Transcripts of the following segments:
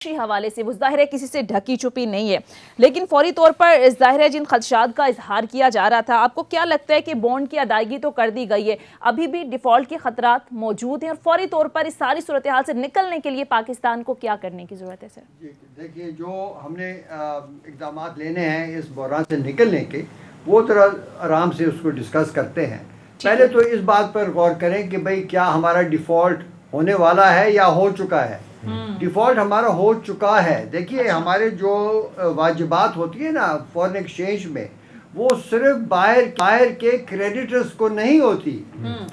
حوالے سے وہ ظاہر ہے کسی سے ڈھکی چھپی نہیں ہے، لیکن فوری طور پر ظاہر ہے جن خدشات کا اظہار کیا جا رہا تھا، آپ کو کیا لگتا ہے کہ بونڈ کی ادائیگی تو کر دی گئی ہے، ابھی بھی ڈیفالٹ کے خطرات موجود ہیں اور فوری طور پر اس ساری صورتحال سے نکلنے کے لیے پاکستان کو کیا کرنے کی ضرورت ہے سر؟ دیکھیے، جو ہم نے اقدامات لینے ہیں اس بحران سے نکلنے کے، وہ ذرا آرام سے اس کو ڈسکس کرتے ہیں۔ پہلے تو اس بات پر غور کریں کہ بھئی کیا ہمارا ڈیفالٹ ہونے والا ہے یا ہو چکا ہے۔ ڈیفالٹ ہمارا ہو چکا ہے۔ دیکھیے، ہمارے جو واجبات ہوتی ہیں نا فورن ایکسچینج میں، وہ صرف باہر کے کریڈیٹرز کو نہیں ہوتی،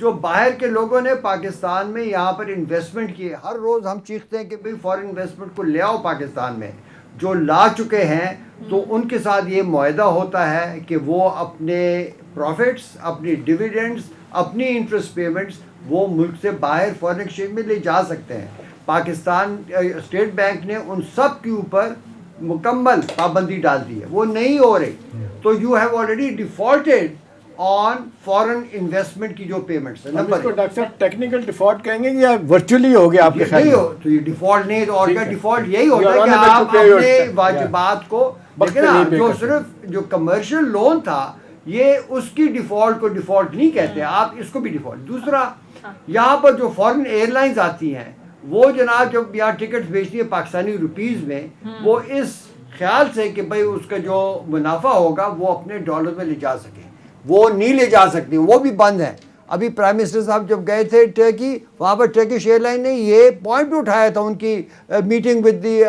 جو باہر کے لوگوں نے پاکستان میں یہاں پر انویسٹمنٹ کی ہے۔ ہر روز ہم چیختے ہیں کہ بھئی فورن انویسٹمنٹ کو لے آؤ پاکستان میں، جو لا چکے ہیں تو ان کے ساتھ یہ معاہدہ ہوتا ہے کہ وہ اپنے پروفٹس، اپنی ڈیویڈنڈز، اپنی انٹرسٹ پیمنٹس وہ ملک سے باہر فورن ایکسچینج میں لے جا سکتے ہیں۔ پاکستان اسٹیٹ بینک نے ان سب کے اوپر مکمل پابندی ڈال دی ہے، وہ نہیں ہو رہی۔ تو you have already defaulted on foreign investment کی جو پیمنٹس ہیں۔ نمبر ایک ڈاکٹر صاحب ٹیکنیکل ڈیفالٹ کہیں گے یا ورچولی ہو گیا آپ کے خیال میں؟ تو یہ ڈیفالٹ نہیں، تو اور کیا ڈیفالٹ یہی ہوتا ہے کہ آپ اپنے واجبات کو دیکھیں نا، جو صرف جو کمرشل لون تھا یہ اس کی ڈیفالٹ کو ڈیفالٹ نہیں کہتے، آپ اس کو بھی ڈیفالٹ۔ دوسرا، یہاں پر جو فورن ایئر لائنز آتی ہیں وہ جناب جب یہاں ٹکٹس بیچتی ہے پاکستانی روپیز میں، وہ اس خیال سے کہ بھئی اس کا جو منافع ہوگا وہ اپنے ڈالر میں لے جا سکیں، وہ نہیں لے جا سکتی، وہ بھی بند ہے۔ ابھی پرائم منسٹر صاحب جب گئے تھے ٹرکی، وہاں پر ٹرکش ایئر لائن نے یہ پوائنٹ اٹھایا تھا ان کی میٹنگ ود دی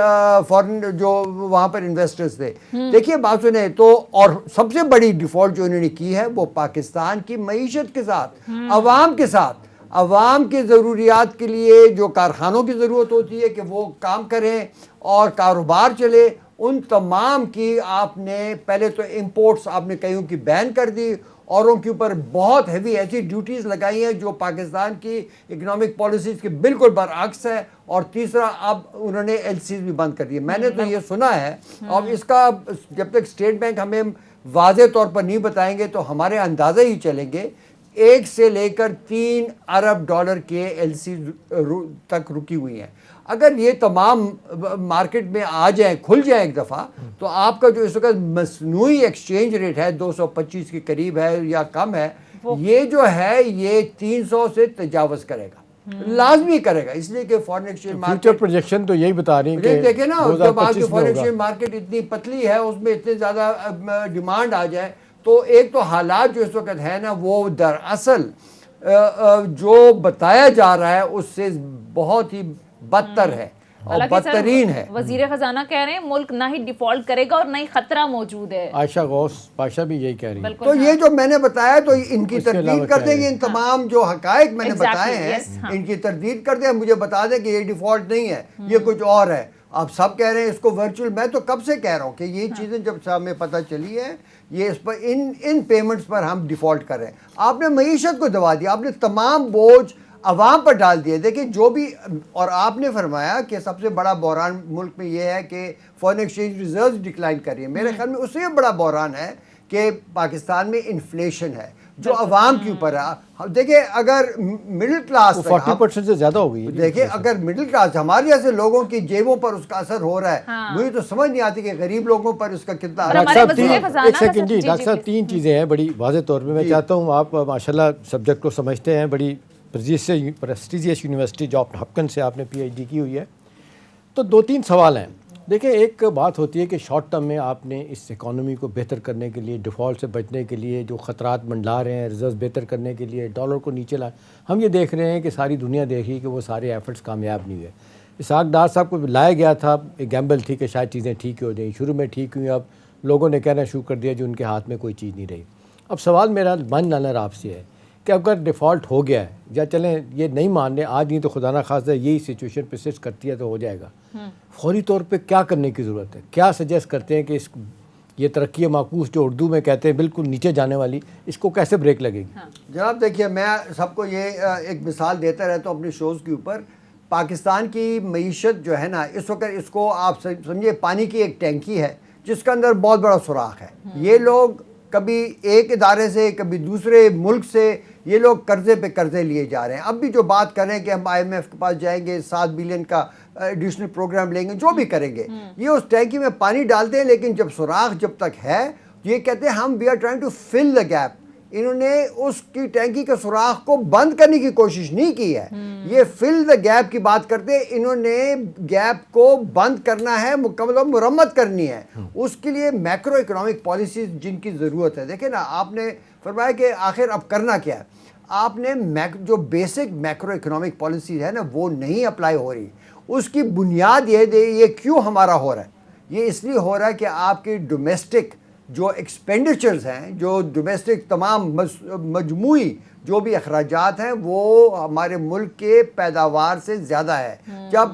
فورن جو وہاں پر انویسٹرز تھے۔ دیکھیے بات سنیں تو، اور سب سے بڑی ڈیفالٹ جو انہوں نے کی ہے وہ پاکستان کی معیشت کے ساتھ، عوام کے ساتھ، عوام کی ضروریات کے لیے جو کارخانوں کی ضرورت ہوتی ہے کہ وہ کام کریں اور کاروبار چلے، ان تمام کی آپ نے پہلے تو امپورٹس آپ نے کئیوں کی بین کر دی اور ان کے اوپر بہت ہیوی ایسی ڈیوٹیز لگائی ہیں جو پاکستان کی اکنامک پالیسیز کے بالکل برعکس ہے۔ اور تیسرا، اب انہوں نے ایل سیز بھی بند کر دی۔ میں نے تو یہ سنا ہے، اور اس کا جب تک اسٹیٹ بینک ہمیں واضح طور پر نہیں بتائیں گے تو ہمارے اندازے ہی چلیں گے، 1 سے لے کر 3 ارب ڈالر کے ایل سی تک رکی ہوئی ہیں۔ اگر یہ تمام مارکیٹ میں آ جائیں، کھل جائیں ایک دفعہ، تو آپ کا جو اس وقت مصنوعی ایکسچینج ریٹ ہے 225 کے قریب ہے یا کم ہے، یہ جو ہے یہ 300 سے تجاوز کرے گا، لازمی کرے گا، اس لیے کہ foreign exchange market future projection تو یہی بتا رہی ہیں کہ دیکھیں نا، جب آپ کی فورن ایکسچینج مارکیٹ اتنی پتلی ہے، اس میں اتنے زیادہ ڈیمانڈ آ جائے، تو ایک تو حالات جو اس وقت ہے نا وہ دراصل جو بتایا جا رہا ہے اس سے بہت ہی بدتر ہے اور بدترین ہے۔ وزیر خزانہ کہہ رہے ہیں ملک نہ ہی ڈیفالٹ کرے گا اور نہ ہی خطرہ موجود ہے۔ عائشہ غوث پاشا بھی یہی کہہ رہی ہے۔ تو یہ جو میں نے بتایا تو ان کی تردید کر دیں گے، ان تمام جو حقائق میں نے بتائے ہیں ان کی تردید کر دیں، مجھے بتا دیں کہ یہ ڈیفالٹ نہیں ہے، یہ کچھ اور ہے۔ آپ سب کہہ رہے ہیں اس کو ورچوئل، میں تو کب سے کہہ رہا ہوں کہ یہ چیزیں جب سے ہمیں پتہ چلی ہے، یہ اس پر ان پیمنٹس پر ہم ڈیفالٹ کر رہے ہیں۔ آپ نے معیشت کو دبا دیا، آپ نے تمام بوجھ عوام پر ڈال دیے۔ دیکھیں جو بھی، اور آپ نے فرمایا کہ سب سے بڑا بحران ملک میں یہ ہے کہ فورن ایکسچینج ریزروز ڈکلائن کر رہی ہے۔ میرے خیال میں اس سے بڑا بحران ہے کہ پاکستان میں انفلیشن ہے جو عوام کے اوپر ہے۔ دیکھیں اگر مڈل کلاس 40% سے زیادہ ہو گئی، دیکھیں اگر مڈل کلاس ہمارے جیسے لوگوں کی جیبوں پر اس کا اثر ہو رہا ہے، مجھے تو سمجھ نہیں آتی کہ غریب لوگوں پر اس کا کتنا ایک سیکنڈ جی ڈاکٹر صاحب، 3 چیزیں ہیں بڑی واضح طور پہ۔ میں چاہتا ہوں آپ ماشاءاللہ سبجیکٹ کو سمجھتے ہیں، بڑی پریسٹیجیس یونیورسٹی جان ہاپکنس سے آپ نے پی ایچ ڈی کی ہوئی ہے، تو 2-3 سوال ہیں۔ دیکھیں ایک بات ہوتی ہے کہ شارٹ ٹرم میں آپ نے اس اکانومی کو بہتر کرنے کے لیے، ڈیفالٹ سے بچنے کے لیے جو خطرات منڈلا رہے ہیں، ریزرو بہتر کرنے کے لیے، ڈالر کو نیچے لائے، ہم یہ دیکھ رہے ہیں کہ ساری دنیا دیکھی کہ وہ سارے ایفرٹس کامیاب نہیں ہوئے۔ اسحاق ڈار صاحب کو لایا گیا تھا، ایک گیمبل تھی کہ شاید چیزیں ٹھیک ہو جائیں، شروع میں ٹھیک ہوئی، اب لوگوں نے کہنا شروع کر دیا جو ان کے ہاتھ میں کوئی چیز نہیں رہی۔ اب سوال میرا من نالر آپ سے ہے کہ اگر ڈیفالٹ ہو گیا ہے، یا چلیں یہ نہیں مان رہے آج نہیں تو خدا نہ خواستہ یہی سچویشن پرسسٹ کرتی ہے تو ہو جائے گا، فوری طور پہ کیا کرنے کی ضرورت ہے؟ کیا سجیسٹ کرتے ہیں کہ اس یہ ترقی معکوس جو اردو میں کہتے ہیں بالکل نیچے جانے والی، اس کو کیسے بریک لگے گی؟ جناب دیکھیے، میں سب کو یہ ایک مثال دیتا رہتا ہوں اپنے شوز کے اوپر۔ پاکستان کی معیشت جو ہے نا اس وقت، اس کو آپ سمجھے پانی کی ایک ٹینکی ہے جس کے اندر بہت بڑا سوراخ ہے۔ یہ لوگ کبھی ایک ادارے سے، کبھی دوسرے ملک سے، یہ لوگ قرضے پہ قرضے لیے جا رہے ہیں۔ اب بھی جو بات کر رہے ہیں کہ ہم آئی ایم ایف کے پاس جائیں گے، 7 بلین کا ایڈیشنل پروگرام لیں گے، جو بھی کریں گے، یہ اس ٹینکی میں پانی ڈالتے ہیں، لیکن جب سوراخ جب تک ہے یہ کہتے ہیں ہم we are trying to fill the gap. انہوں نے اس کی ٹینکی کے سوراخ کو بند کرنے کی کوشش نہیں کی ہے، یہ فل دا گیپ کی بات کرتے ہیں. انہوں نے گیپ کو بند کرنا ہے، مکمل مرمت کرنی ہے. اس کے لیے میکرو اکنامک پالیسیز جن کی ضرورت ہے. دیکھیں نا، آپ نے فرمایا کہ آخر اب کرنا کیا ہے. آپ نے جو بیسک میکرو اکنامک پالیسیز ہے نا وہ نہیں اپلائی ہو رہی. اس کی بنیاد یہ کیوں ہمارا ہو رہا ہے؟ یہ اس لیے ہو رہا ہے کہ آپ کی ڈومیسٹک جو ایکسپینڈیچرز ہیں، جو ڈومیسٹک تمام مجموعی جو بھی اخراجات ہیں وہ ہمارے ملک کے پیداوار سے زیادہ ہے. جب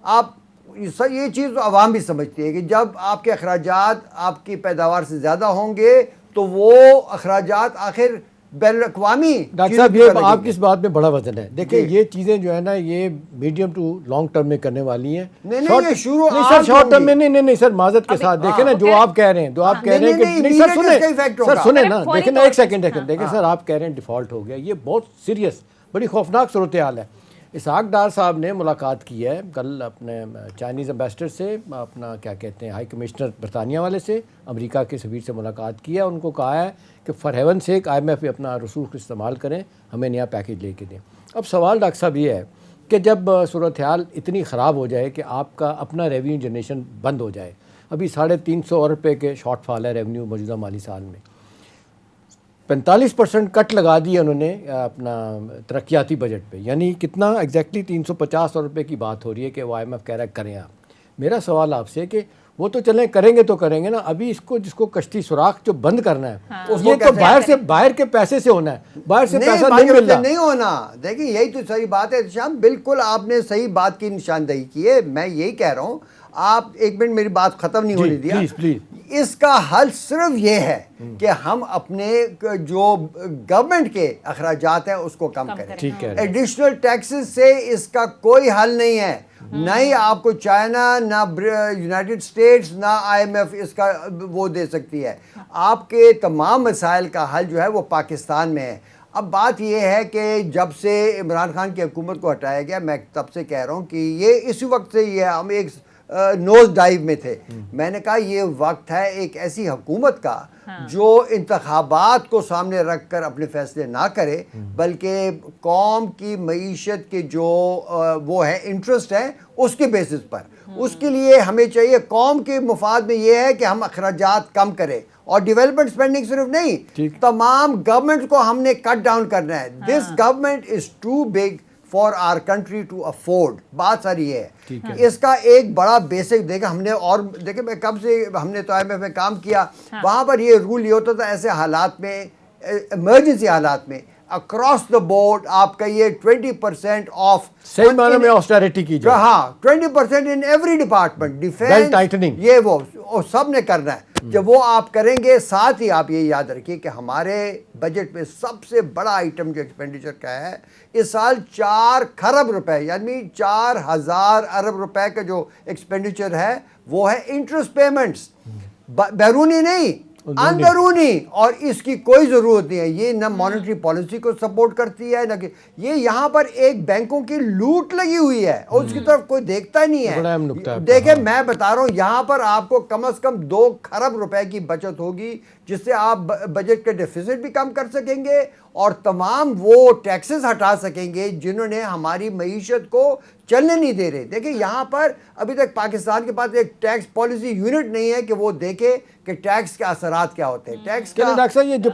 آپ یہ چیز عوام بھی سمجھتی ہے کہ جب آپ کے اخراجات آپ کی پیداوار سے زیادہ ہوں گے تو وہ اخراجات آخر بین الاقوامی. ڈاکٹر صاحب یہ آپ کی اس بات میں بڑا وزن ہے. دیکھیں یہ چیزیں جو ہے نا یہ میڈیم ٹو لانگ ٹرم میں کرنے والی ہیں. نہیں سر شارٹ ٹرم میں نہیں سر معذرت کے ساتھ دیکھیں نا جو آپ کہہ رہے ہیں کہ سر سنیں نا، دیکھیں نا ایک سیکنڈ دیکھیں سر، آپ کہہ رہے ہیں ڈیفالٹ ہو گیا. یہ بہت سیریس بڑی خوفناک صورتحال ہے. اسحاق ڈار صاحب نے ملاقات کی ہے کل اپنے چائنیز امبیسڈر سے، اپنا کیا کہتے ہیں ہائی کمشنر برطانیہ والے سے، امریکہ کے سفیر سے ملاقات کی ہے. ان کو کہا ہے کہ فار ہیون سیک IMF اپنا رسوخ استعمال کریں، ہمیں نیا پیکیج لے کے دیں. اب سوال ڈاکٹر صاحب یہ ہے کہ جب صورتحال اتنی خراب ہو جائے کہ آپ کا اپنا ریونیو جنریشن بند ہو جائے، ابھی 350 روپے کے شارٹ فال ہے ریونیو موجودہ مالی سال میں، 45% کٹ لگا دیا انہوں نے اپنا ترقیاتی بجٹ پہ، یعنی کتنا ایگزیکٹلی 350 روپے کی بات ہو رہی ہے کہ وہ IMF کہہ رہا ہے کریں آپ. میرا سوال آپ سے کہ وہ تو چلیں کریں گے تو کریں گے نا، ابھی اس کو جس کو کشتی سوراخ جو بند کرنا ہے یہ تو باہر کے پیسے سے ہونا ہے، باہر سے پیسہ نہیں مل رہا. نہیں ہونا. دیکھیں یہی تو صحیح بات ہے شام، بالکل آپ نے صحیح بات کی نشاندہی کی ہے. میں یہی کہہ رہا ہوں، آپ ایک منٹ میری بات ختم نہیں ہونے دیا. اس کا حل صرف یہ ہے کہ ہم اپنے جو گورنمنٹ کے اخراجات ہیں اس کو کم کریں. ایڈیشنل ٹیکسز سے اس کا کوئی حل نہیں ہے. نہ ہی آپ کو چائنا، نہ یونائٹڈ اسٹیٹس، نہ IMF اس کا وہ دے سکتی ہے. آپ کے تمام مسائل کا حل جو ہے وہ پاکستان میں ہے. اب بات یہ ہے کہ جب سے عمران خان کی حکومت کو ہٹایا گیا، میں تب سے کہہ رہا ہوں کہ یہ اسی وقت سے یہ ہم ایک نوز ڈائیو میں تھے. میں نے کہا یہ وقت ہے ایک ایسی حکومت کا جو انتخابات کو سامنے رکھ کر اپنے فیصلے نہ کرے، بلکہ قوم کی معیشت کے جو وہ ہے انٹرسٹ ہے اس کے بیسس پر. اس کے لیے ہمیں چاہیے قوم کے مفاد میں یہ ہے کہ ہم اخراجات کم کریں، اور ڈیولپمنٹ سپینڈنگ صرف نہیں، تمام گورنمنٹ کو ہم نے کٹ ڈاؤن کرنا ہے. This government is too big for our country to afford. بات ساری یہ ہے. اس کا ایک بڑا بیسک دیکھیں ہم نے، اور دیکھیں میں کب سے ہم نے تو IMF میں کام کیا، وہاں پر یہ رول یہ ہوتا تھا ایسے حالات میں، ایمرجنسی حالات میں اکراس دا بورڈ آپ کا یہ 20% آف صحیح معنی میں آسٹیرٹی کی جائے. ہاں 20% ان ایوری ڈپارٹمنٹ، ڈیفینس، یہ وہ سب نے کرنا ہے. جب وہ آپ کریں گے، ساتھ ہی آپ یہ یاد رکھیے کہ ہمارے بجٹ میں سب سے بڑا آئٹم جو ایکسپینڈیچر کا ہے اس سال 4 کھرب روپے، یعنی 4000 ارب روپے کا جو ایکسپینڈیچر ہے وہ ہے انٹرسٹ پیمنٹس، بیرونی نہیں، اندرونی. اور اس کی کوئی ضرورت نہیں ہے. یہ نہ مانیٹری پالیسی کو سپورٹ کرتی ہے، نہ کہ یہ یہاں پر ایک بینکوں کی لوٹ لگی ہوئی ہے اور اس کی طرف کوئی دیکھتا ہی نہیں ہے. دیکھیں میں بتا رہا ہوں، یہاں پر آپ کو کم از کم 2 کھرب روپے کی بچت ہوگی جس سے آپ بجٹ کے ڈیفیسٹ بھی کم کر سکیں گے اور تمام وہ ٹیکسز ہٹا سکیں گے جنہوں نے ہماری معیشت کو چلنے نہیں دے رہے. دیکھیں یہاں پر ابھی تک پاکستان کے پاس ایک ٹیکس پالیسی یونٹ نہیں ہے کہ وہ دیکھے کہ ٹیکس کے اثرات کیا ہوتے ہیں. ٹیکس کا